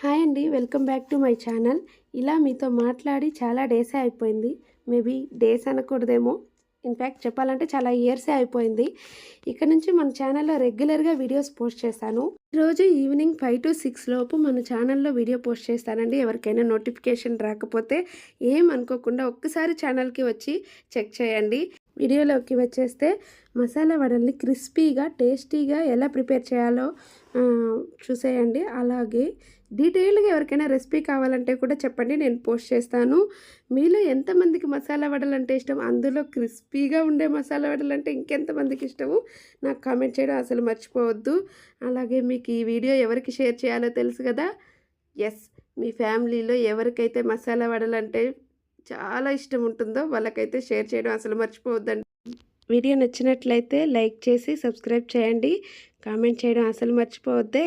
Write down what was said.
Hi అండి. Welcome back to my channel. ఇలా మీతో మాట్లాడి చాలా డేసే అయిపోయింది. Maybe days అనకూడదేమో. ఇన్‌ఫాక్ట్ చెప్పాలంటే చాలా ఇయర్సే అయిపోయింది. ఇక నుంచి మన ఛానల్‌లో రెగ్యులర్‌గా వీడియోస్ పోస్ట్ చేశాను. రోజు ఈవినింగ్ 5-6 లోపు మన ఛానల్‌లో వీడియో పోస్ట్ చేస్తానండి. ఎవరికైనా నోటిఫికేషన్ రాకపోతే ఏమనుకోకుండా ఒక్కసారి ఛానల్‌కి వచ్చి చెక్ చేయండి. వీడియోలోకి వచ్చేస్తే మసాలా వడల్ని క్రిస్పీగా, టేస్టీగా ఎలా ప్రిపేర్ చేయాలో చూసేయండి. అలాగే డీటెయిల్డ్‌గా ఎవరికైనా రెసిపీ కావాలంటే కూడా చెప్పండి, నేను పోస్ట్ చేస్తాను. మీలో ఎంతమందికి మసాలా వడలంటే ఇష్టం? అందులో క్రిస్పీగా ఉండే మసాలా వడలంటే ఇంకెంతమందికి ఇష్టము? నాకు కామెంట్ చేయడం అసలు మర్చిపోవద్దు. అలాగే మీకు ఈ వీడియో ఎవరికి షేర్ చేయాలో తెలుసు కదా! యెస్. మీ ఫ్యామిలీలో ఎవరికైతే మసాలా వడలంటే చాలా ఇష్టం ఉంటుందో వాళ్ళకైతే షేర్ చేయడం అసలు మర్చిపోవద్దండి. వీడియో నచ్చినట్లయితే లైక్ చేసి సబ్స్క్రైబ్ చేయండి. కామెంట్ చేయడం అసలు మర్చిపోవద్దే.